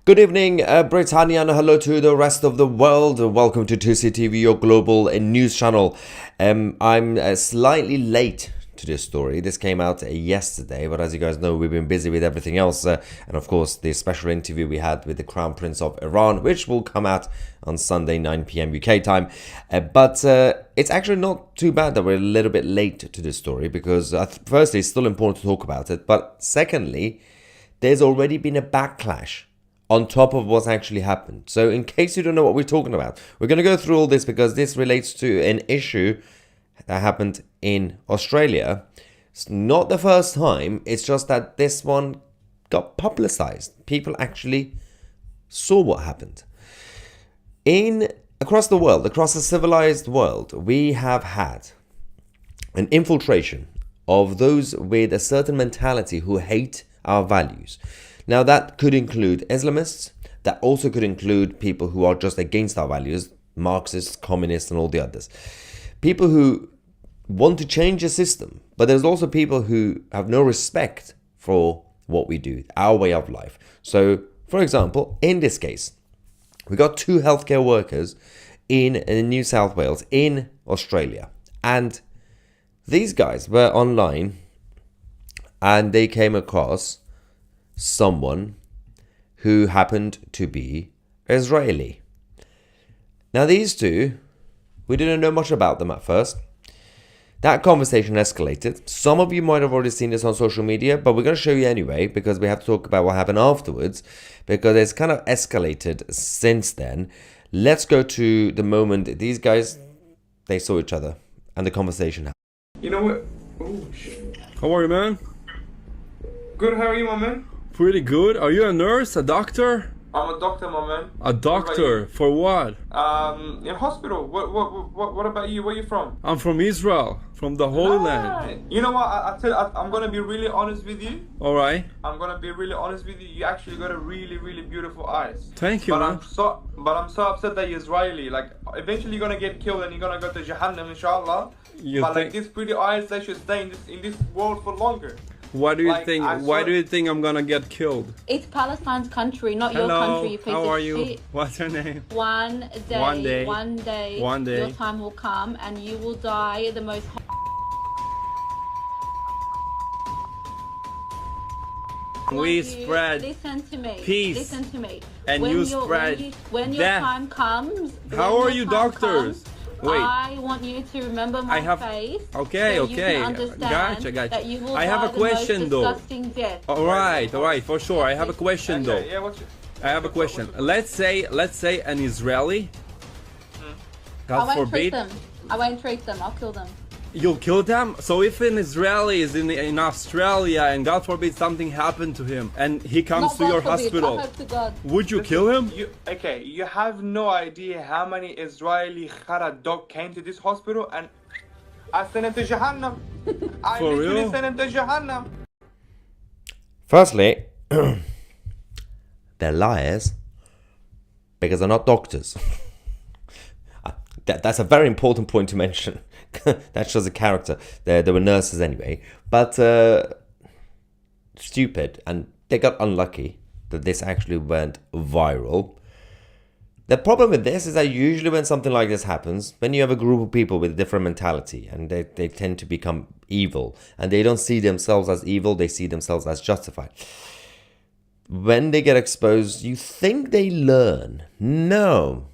Good evening, Britannia, and hello to the rest of the world. Welcome to 2CTV, your global news channel. I'm slightly late to this story. This came out yesterday, but as you guys know, we've been busy with everything else. And of course, the special interview we had with the Crown Prince of Iran, which will come out on Sunday, 9 p.m. UK time. But it's actually not too bad that we're a little bit late to this story because firstly, it's still important to talk about it. But secondly, there's already been a backlash on top of what's actually happened. So in case you don't know what we're talking about, we're going to go through all this because this relates to an issue that happened in Australia. It's not the first time, it's just that this one got publicized. People actually saw what happened. Across the world, across the civilized world, we have had an infiltration of those with a certain mentality who hate our values. Now that could include Islamists, that also could include people who are just against our values, Marxists, communists and all the others. People who want to change the system, but there's also people who have no respect for what we do, our way of life. So, for example, in this case, we got two healthcare workers in New South Wales, in Australia. And these guys were online and they came across someone who happened to be Israeli. Now these two, we didn't know much about them at first. That conversation escalated. Some of you might have already seen this on social media, but we're going to show you anyway because we have to talk about what happened afterwards because it's kind of escalated since then. Let's go to the moment these guys, they saw each other and the conversation happened. You know what? Oh shit. How are you, man? Good, how are you, my man? Pretty good. Are you a nurse, a doctor? I'm a doctor, my man. A doctor? For what? In hospital. What about you? Where you from? I'm from Israel, from the Holy Land. You know what? I'm gonna be really honest with you. All right. I'm gonna be really honest with you. You actually got a really, really beautiful eyes. Thank you, but man. I'm so upset that you're Israeli. Like, eventually you're gonna get killed and you're gonna go to Jahannam, inshallah. Like, these pretty eyes, they should stay in this world for longer. Why do you think? Why do you think I'm gonna get killed? It's Palestine's country, not Hello, your country. You piece how of are you? shit. What's your name? One day, One day. your time will come and you will die the most. We spread Listen to me. peace. Listen to me. And you spread when your death. time comes. How are you, doctors? Wait. I want you to remember my face. Okay, so okay. You can understand Gotcha. That you will I have a question though. Disgusting death. All right, for sure. I have a question though. Yeah, I have a question. Let's say an Israeli. God I won't forbid. treat them. I won't treat them. I'll kill them. You'll kill them? So if an Israeli is in Australia and God forbid something happened to him and he comes to your hospital, I hope to God. would you kill him? You have no idea how many Israeli Khara dog came to this hospital and I sent him to Jahannam. I For literally real? sent him to Jahannam. Firstly, they're liars because they're not doctors. That's a very important point to mention. That shows a character. They were nurses anyway. But stupid. And they got unlucky that this actually went viral. The problem with this is that usually when something like this happens, when you have a group of people with a different mentality and they tend to become evil and they don't see themselves as evil, they see themselves as justified. When they get exposed, you think they learn. No.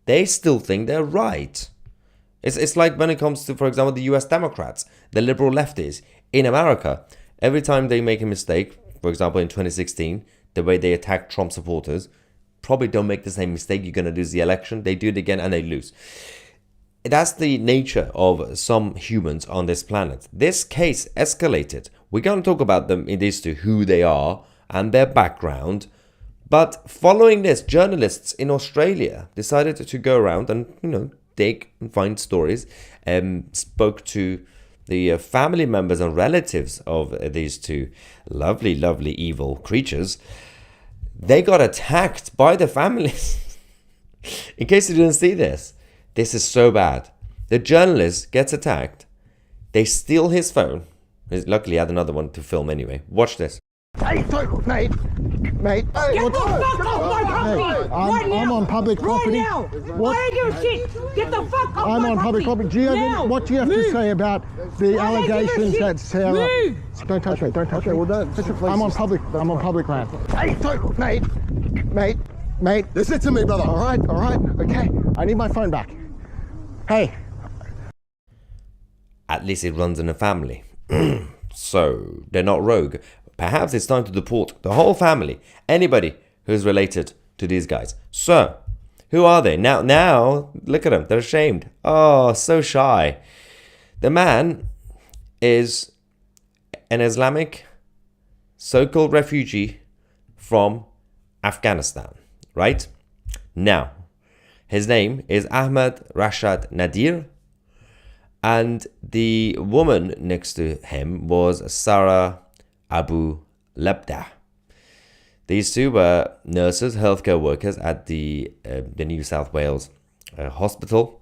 They still think they're right. It's like when it comes to, for example, the US Democrats, the liberal lefties in America. Every time they make a mistake, for example, in 2016, the way they attack Trump supporters, probably don't make the same mistake. You're going to lose the election. They do it again and they lose. That's the nature of some humans on this planet. This case escalated. We're going to talk about them in this to who they are and their background. But following this, journalists in Australia decided to go around and, dig and find stories, spoke to the family members and relatives of these two lovely, lovely, evil creatures. They got attacked by the families. In case you didn't see this, this is so bad. The journalist gets attacked. They steal his phone. Luckily, he had another one to film anyway. Watch this. Hey, mate. Mate, hey, Get the fuck off my property! I'm on public property. Right now! What? I don't give a shit! Get the fuck off I'm my on public property. Do you have what do you have to say about the allegations that Sarah? Move! Don't touch me. Don't touch me. Well, I'm on public land. Hey, mate. Listen to me, brother. All right. Okay. I need my phone back. Hey. At least it runs in a family. So they're not rogue. Perhaps it's time to deport the whole family, anybody who's related to these guys. So, who are they? Now, look at them. They're ashamed. Oh, so shy. The man is an Islamic so-called refugee from Afghanistan, right? Now, his name is Ahmad Rashad Nadir, and the woman next to him was Sarah Abu Labda. These two were nurses, healthcare workers at the New South Wales hospital.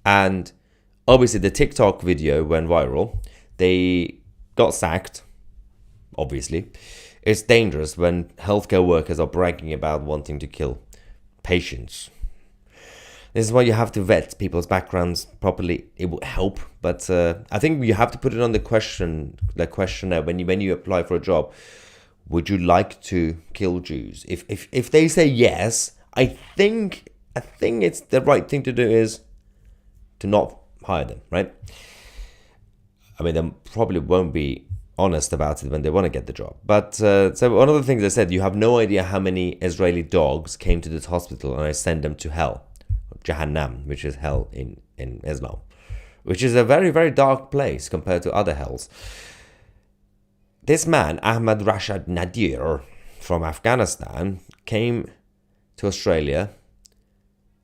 And obviously the TikTok video went viral. They got sacked, obviously. It's dangerous when healthcare workers are bragging about wanting to kill patients. This is why you have to vet people's backgrounds properly. It will help, but I think you have to put it on the questionnaire when you apply for a job. Would you like to kill Jews? If they say yes, I think it's the right thing to do is to not hire them, right? I mean, they probably won't be honest about it when they want to get the job. But so one of the things I said, you have no idea how many Israeli dogs came to this hospital and I sent them to hell. Jahannam, which is hell in Islam, which is a very, very dark place compared to other hells. This man, Ahmad Rashad Nadir from Afghanistan, came to Australia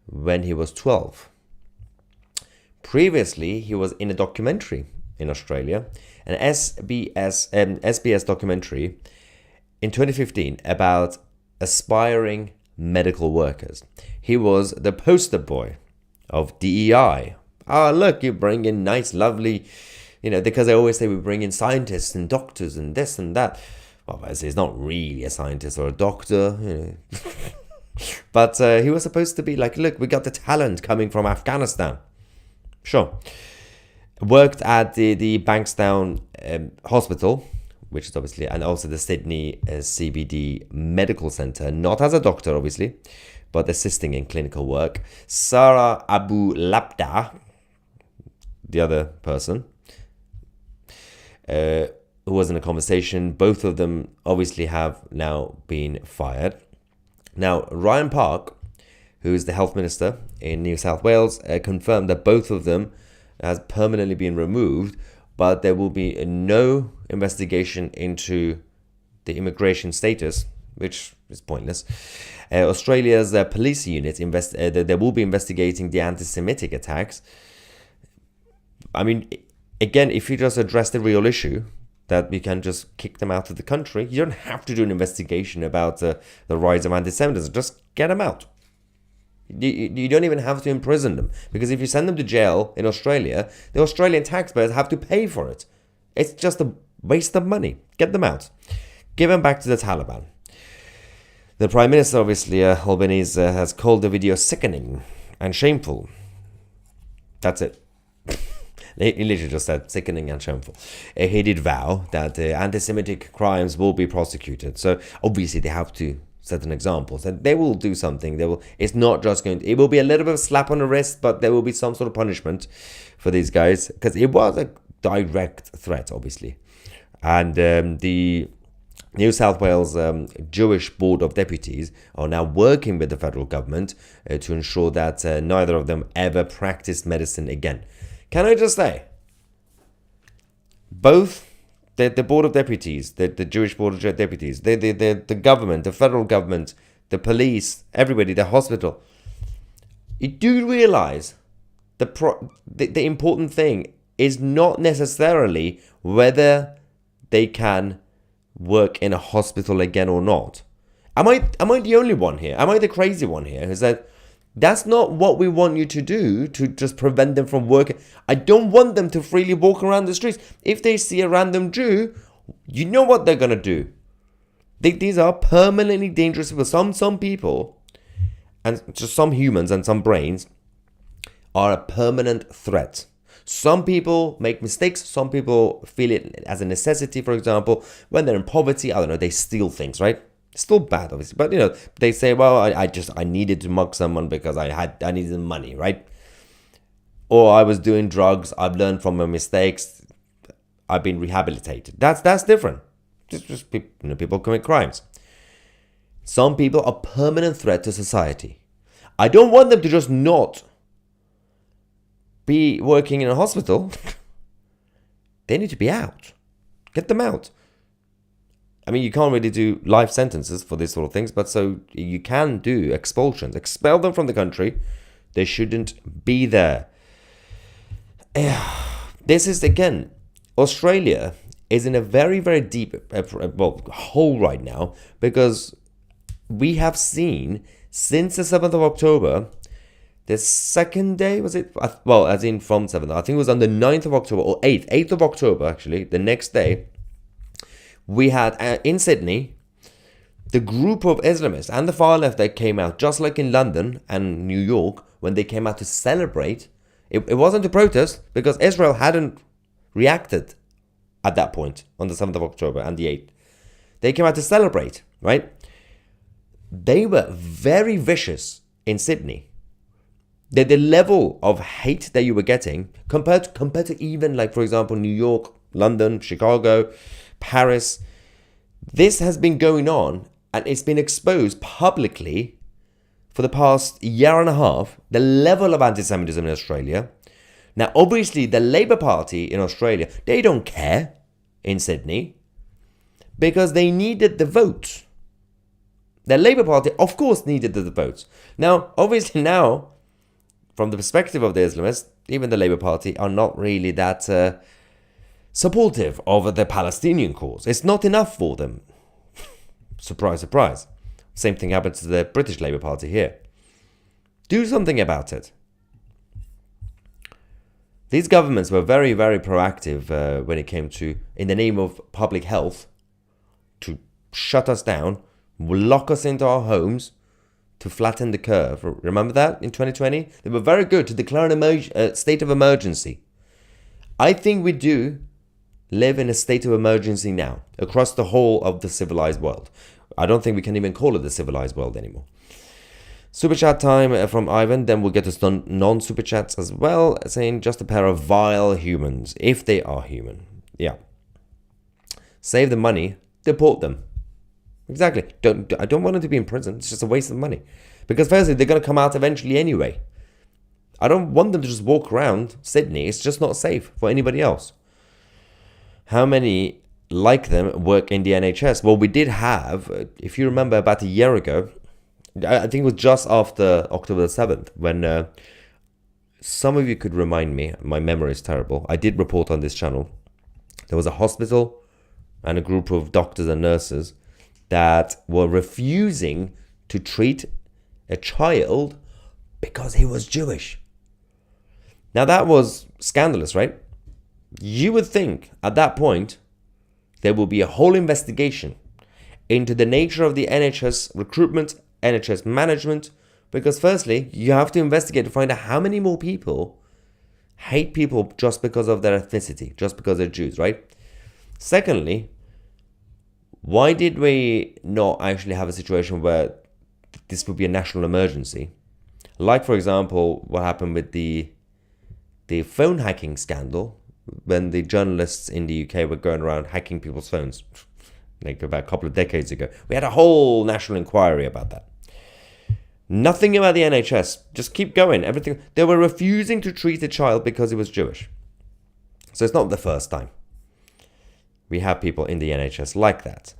when he was 12. Previously, he was in a documentary in Australia, an SBS documentary in 2015 about aspiring medical workers. He was the poster boy of DEI. Look, you bring in nice, lovely, because I always say we bring in scientists and doctors and this and that. Well, he's not really a scientist or a doctor, But he was supposed to be like, look, we got the talent coming from Afghanistan. Sure. Worked at the Bankstown Hospital, which is obviously, and also the Sydney CBD Medical Centre, not as a doctor, obviously, but assisting in clinical work. Sarah Abu Labda, the other person, who was in a conversation, both of them obviously have now been fired. Now, Ryan Park, who is the health minister in New South Wales, confirmed that both of them has permanently been removed, but there will be no investigation into the immigration status, which is pointless. Australia's police unit they will be investigating the anti-Semitic attacks. I mean, again, if you just address the real issue, that we can just kick them out of the country, you don't have to do an investigation about the rise of anti-Semitism. Just get them out. You don't even have to imprison them, because if you send them to jail in Australia, the Australian taxpayers have to pay for it. It's just a waste of money. Get them out. Give them back to the Taliban. The Prime Minister, obviously, Albanese, has called the video sickening and shameful. That's it. He literally just said sickening and shameful. He did vow that anti-Semitic crimes will be prosecuted. So obviously they have to set an example. So they will do something. It's not just going to, it will be a little bit of a slap on the wrist, but there will be some sort of punishment for these guys, because it was a direct threat, obviously. And the New South Wales Jewish Board of Deputies are now working with the federal government to ensure that neither of them ever practice medicine again. Can I just say, both the Board of Deputies, the Jewish Board of Deputies, the government, the federal government, the police, everybody, the hospital, you do realize the important thing is not necessarily whether they can work in a hospital again or not. Am I the only one here? Am I the crazy one here? Is that that's not what we want you to do, to just prevent them from working. I don't want them to freely walk around the streets. If they see a random Jew You know what they're gonna do? These are permanently dangerous people. Some people, and just some humans and some brains, are a permanent threat. Some people make mistakes. Some people feel it as a necessity. For example, when they're in poverty, I don't know, they steal things, right? Still bad, obviously, but they say, well, I needed to mug someone because I needed money, right? Or I was doing drugs. I've learned from my mistakes. I've been rehabilitated. That's different. Just people commit crimes. Some people are permanent threat to society. I don't want them to just not be working in a hospital. They need to be out. Get them out. I mean, you can't really do life sentences for these sort of things, but so you can do expulsions. Expel them from the country. They shouldn't be there. This is, again, Australia is in a very, very deep hole right now, because we have seen since the 7th of October, the second day, was it? Well, as in from 7th, I think it was on the 9th of October, or 8th of October, actually, the next day, we had in Sydney, the group of Islamists and the far left that came out, just like in London and New York, when they came out to celebrate. It wasn't a protest, because Israel hadn't reacted at that point on the 7th of October and the 8th. They came out to celebrate, right? They were very vicious in Sydney. The level of hate that you were getting compared to even, like, for example, New York, London, Chicago, Paris. This has been going on, and it's been exposed publicly for the past year and a half, the level of anti-Semitism in Australia. Now, obviously, the Labour Party in Australia, they don't care in Sydney because they needed the votes. The Labour Party, of course, needed the votes. Now, obviously now, from the perspective of the Islamists, even the Labour Party are not really that supportive of the Palestinian cause. It's not enough for them. Surprise, surprise. Same thing happened to the British Labour Party here. Do something about it. These governments were very, very proactive when it came to, in the name of public health, to shut us down, lock us into our homes, to flatten the curve. Remember that in 2020? They were very good to declare a state of emergency. I think we do live in a state of emergency now, across the whole of the civilized world. I don't think we can even call it the civilized world anymore. Super chat time from Ivan. Then we'll get to some non-super chats as well, saying just a pair of vile humans, if they are human. Yeah. Save the money, deport them. Exactly. I don't want them to be in prison. It's just a waste of money. Because firstly, they're going to come out eventually anyway. I don't want them to just walk around Sydney. It's just not safe for anybody else. How many like them work in the NHS? Well, we did have, if you remember, about a year ago, I think it was just after October the 7th, when some of you could remind me, my memory is terrible, I did report on this channel, there was a hospital and a group of doctors and nurses that were refusing to treat a child because he was Jewish. Now that was scandalous, right? You would think at that point there will be a whole investigation into the nature of the NHS recruitment, NHS management, because firstly, you have to investigate to find out how many more people hate people just because of their ethnicity, just because they're Jews, right? Secondly, why did we not actually have a situation where this would be a national emergency? Like, for example, what happened with the phone hacking scandal, when the journalists in the UK were going around hacking people's phones, like about a couple of decades ago. We had a whole national inquiry about that. Nothing about the NHS. Just keep going. Everything. They were refusing to treat a child because he was Jewish. So it's not the first time. We have people in the NHS like that.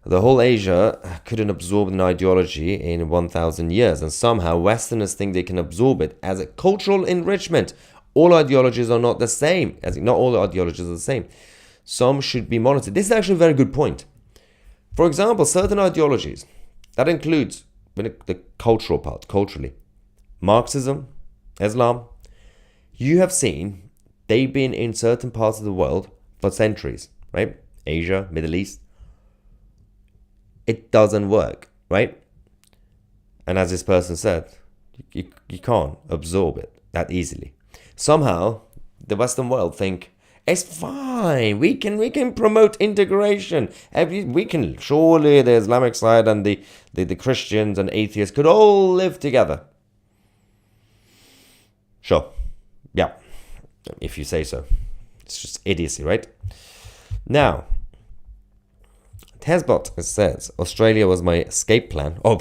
The whole Asia couldn't absorb an ideology in 1,000 years, and somehow Westerners think they can absorb it as a cultural enrichment. All ideologies are not the same. Not all ideologies are the same. Some should be monitored. This is actually a very good point. For example, certain ideologies, that includes the cultural part, culturally, Marxism, Islam, you have seen they've been in certain parts of the world for centuries, right? Asia, Middle East. It doesn't work, right? And as this person said, you can't absorb it that easily. Somehow, the Western world think, it's fine, we can promote integration. We can, surely the Islamic side and the Christians and atheists could all live together. Sure, yeah, if you say so. It's just idiocy, right? Now, Tesbot says, Australia was my escape plan. Oh,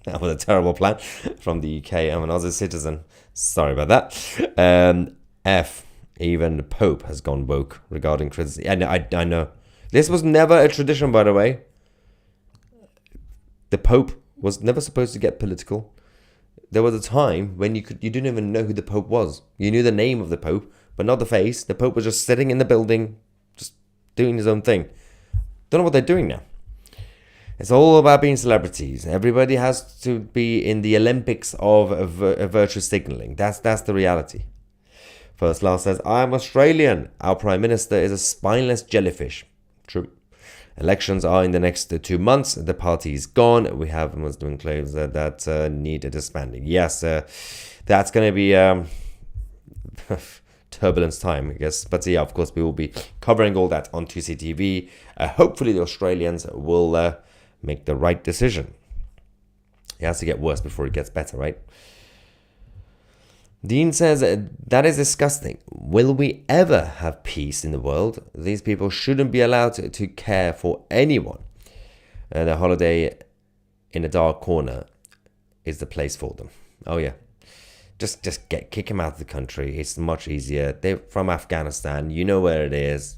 that was a terrible plan from the UK. I'm an Aussie citizen. Sorry about that. F, even the Pope has gone woke regarding criticism. I know. This was never a tradition, by the way. The Pope was never supposed to get political. There was a time when you didn't even know who the Pope was. You knew the name of the Pope, but not the face. The Pope was just sitting in the building, just doing his own thing. Don't know what they're doing now. It's all about being celebrities. Everybody has to be in the Olympics of virtue signaling. That's the reality. First Last says, I'm Australian. Our Prime Minister is a spineless jellyfish. True. Elections are in the next 2 months. The party is gone. We have Muslim claims that need a disbanding. Yes, that's going to be turbulence time, I guess. But yeah, of course, we will be covering all that on 2CTV. Hopefully, the Australians will make the right decision. It has to get worse before it gets better, right? Dean says, that is disgusting. Will we ever have peace in the world? These people shouldn't be allowed to care for anyone. The holiday in a dark corner is the place for them. Oh yeah. Just kick them out of the country. It's much easier. They're from Afghanistan. You know where it is.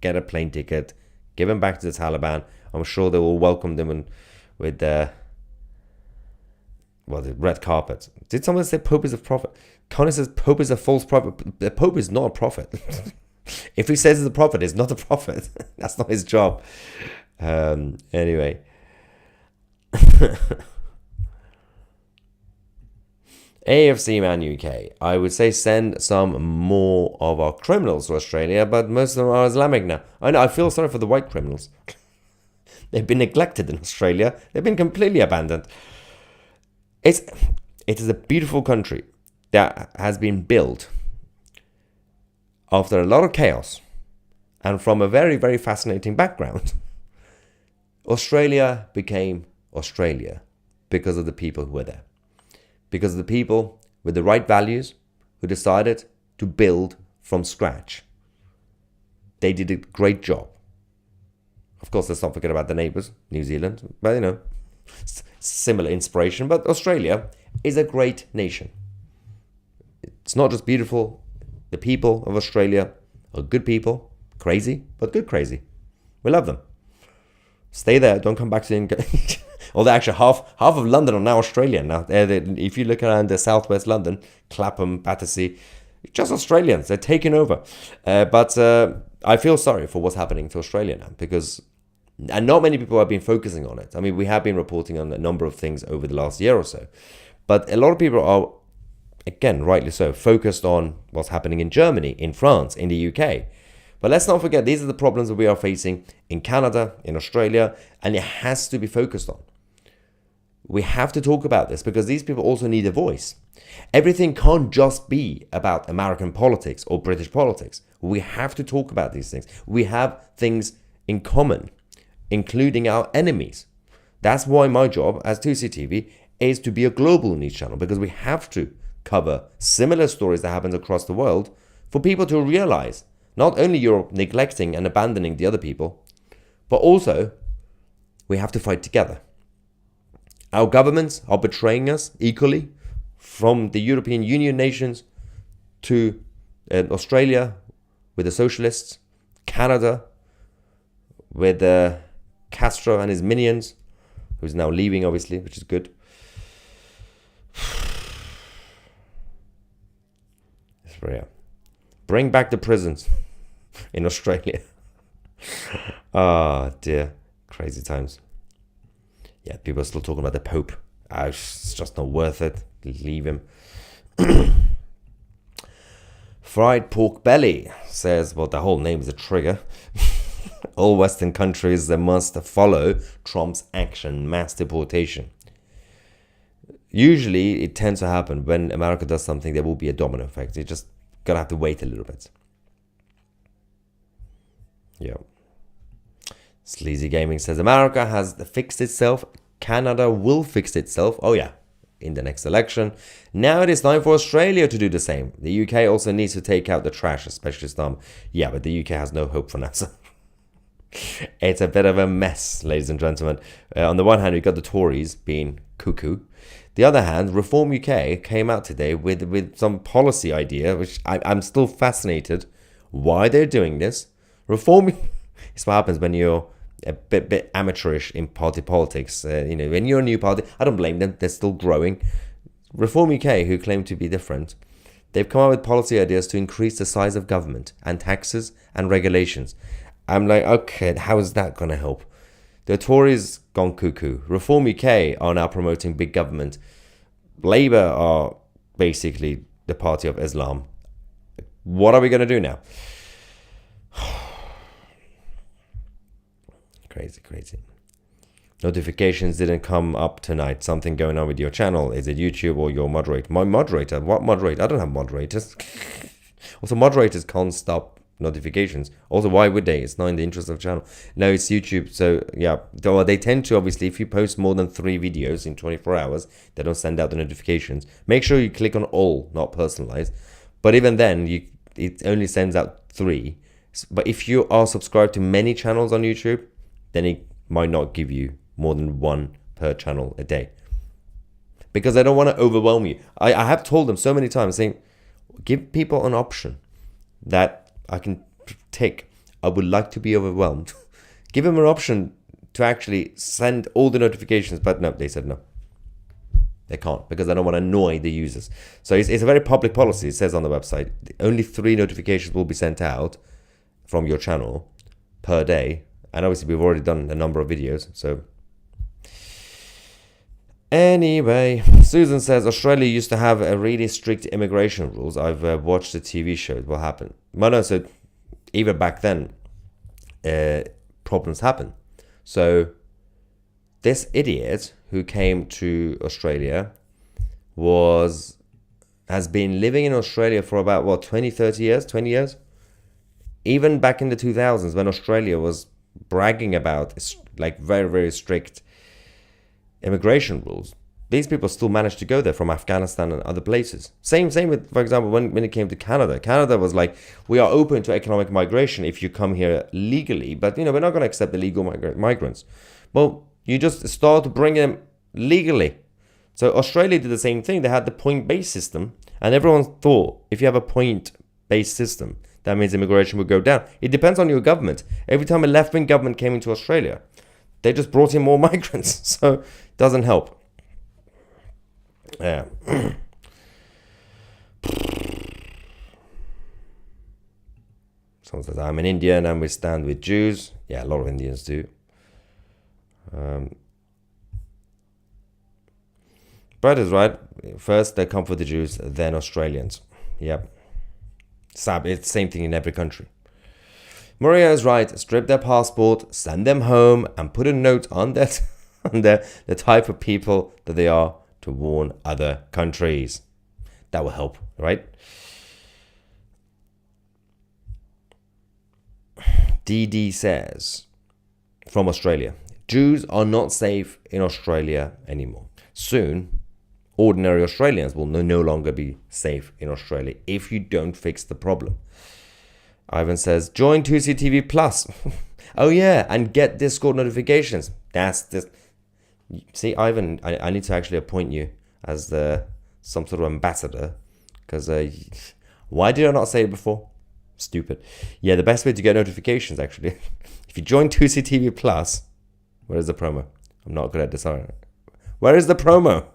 Get a plane ticket. Give them back to the Taliban. I'm sure they will welcome them with the red carpet. Did someone say Pope is a prophet? Connor says Pope is a false prophet. The Pope is not a prophet. If he says he's a prophet, he's not a prophet. That's not his job. Anyway. AFC Man UK. I would say send some more of our criminals to Australia, but most of them are Islamic now. I know, I feel sorry for the white criminals. They've been neglected in Australia. They've been completely abandoned. It is a beautiful country that has been built after a lot of chaos and from a very, very fascinating background. Australia became Australia because of the people who were there. Because of the people with the right values who decided to build from scratch. They did a great job. Of course, let's not forget about the neighbours, New Zealand. But, you know, similar inspiration. But Australia is a great nation. It's not just beautiful. The people of Australia are good people. Crazy, but good crazy. We love them. Stay there. Don't come back to England. Although actually half of London are now Australian. Now, if you look around the southwest London, Clapham, Battersea, just Australians. They're taking over. But I feel sorry for what's happening to Australia now because... And not many people have been focusing on it. I mean, we have been reporting on a number of things over the last year or so. But a lot of people are, again, rightly so, focused on what's happening in Germany, in France, in the UK. But let's not forget, these are the problems that we are facing in Canada, in Australia, and it has to be focused on. We have to talk about this because these people also need a voice. Everything can't just be about American politics or British politics. We have to talk about these things. We have things in common, including our enemies. That's why my job as 2CTV is to be a global news channel, because we have to cover similar stories that happen across the world for people to realize not only you're neglecting and abandoning the other people, but also we have to fight together. Our governments are betraying us equally, from the European Union nations to Australia with the socialists, Canada with Castro and his minions, who's now leaving, obviously, which is good. Bring back the prisons in Australia. Oh, dear. Crazy times. Yeah, people are still talking about the Pope. It's just not worth it. Leave him. Fried Pork Belly says, well, the whole name is a trigger. All Western countries must follow Trump's action, mass deportation. Usually, it tends to happen when America does something, there will be a domino effect. You just gotta have to wait a little bit. Yeah. Sleazy Gaming says, America has fixed itself. Canada will fix itself. Oh yeah, in the next election. Now it is time for Australia to do the same. The UK also needs to take out the trash, especially Islam. Yeah, but the UK has no hope for now. So it's a bit of a mess, ladies and gentlemen. On the one hand, we've got the Tories being cuckoo. The other hand, Reform UK came out today with some policy idea, which I'm still fascinated why they're doing this. Reform is what happens when you're a bit amateurish in party politics. When you're a new party, I don't blame them. They're still growing. Reform UK, who claim to be different, they've come up with policy ideas to increase the size of government and taxes and regulations. I'm like, okay, how is that going to help? The Tories gone cuckoo. Reform UK are now promoting big government. Labour are basically the party of Islam. What are we going to do now? Crazy. Notifications didn't come up tonight. Something going on with your channel. Is it YouTube or your moderator? My moderator? What moderator? I don't have moderators. Also, moderators can't stop notifications. Also, why would they? It's not in the interest of the channel. No, it's YouTube. So yeah, they tend to, obviously, if you post more than 3 videos in 24 hours, they don't send out the notifications. Make sure you click on all, not personalized. But even then, it only sends out 3. But if you are subscribed to many channels on YouTube, then it might not give you more than 1 per channel a day. Because I don't want to overwhelm you. I have told them so many times, saying, give people an option that I can tick. I would like to be overwhelmed. Give them an option to actually send all the notifications. But no, they said no. They can't, because I don't want to annoy the users. So it's a very public policy. It says on the website, only 3 notifications will be sent out from your channel per day. And obviously, we've already done a number of videos. So anyway, Susan says, Australia used to have a really strict immigration rules. I've watched the TV show. What happened? Well, no, so even back then, problems happen. So this idiot who came to Australia has been living in Australia for about, 20 years? Even back in the 2000s, when Australia was bragging about like very, very strict immigration rules, these people still managed to go there from Afghanistan and other places. Same with, for example, when it came to Canada. Canada was like, we are open to economic migration if you come here legally, but we're not going to accept illegal migrants. Well, you just start bringing them legally. So Australia did the same thing. They had the point-based system, and everyone thought if you have a point-based system, that means immigration would go down. It depends on your government. Every time a left-wing government came into Australia, they just brought in more migrants. So it doesn't help. Yeah. Someone says, I'm an Indian and we stand with Jews. Yeah, a lot of Indians do. Brad is right. First, they come for the Jews, then Australians. Yep. It's the same thing in every country. Maria is right. Strip their passport, send them home, and put a note on that the type of people that they are to warn other countries. That will help, right? DD says, from Australia, Jews are not safe in Australia anymore. Soon, ordinary Australians will no longer be safe in Australia if you don't fix the problem. Ivan says, join 2CTV Plus. Oh yeah, and get Discord notifications. That's this. See, Ivan, I need to actually appoint you as some sort of ambassador. Because why did I not say it before? Stupid. Yeah, the best way to get notifications, actually. If you join 2CTV Plus, where is the promo? I'm not good at deciding. Where is the promo?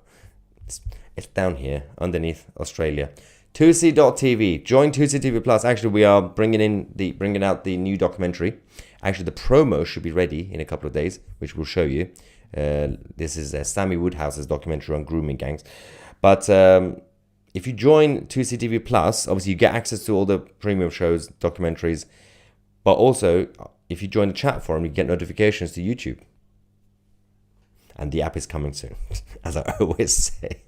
It's down here, underneath Australia. 2C.tv. Join 2CTV Plus. Actually, we are bringing out the new documentary. Actually, the promo should be ready in a couple of days, which we'll show you. This is Sammy Woodhouse's documentary on grooming gangs. But if you join 2CTV Plus, obviously you get access to all the premium shows, documentaries. But also, if you join the chat forum, you get notifications to YouTube. And the app is coming soon, as I always say.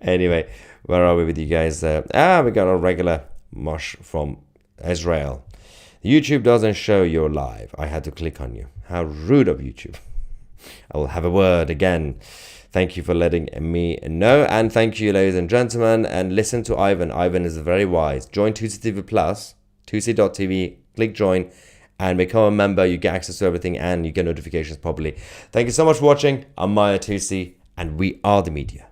Anyway, where are we with you guys? We got a regular mush from Israel. YouTube doesn't show you're live. I had to click on you. How rude of YouTube. I will have a word again. Thank you for letting me know. And thank you, ladies and gentlemen. And listen to Ivan. Ivan is very wise. Join 2CTV Plus, 2C.tv. Click join and become a member. You get access to everything and you get notifications properly. Thank you so much for watching. I'm Maya 2C and we are the media.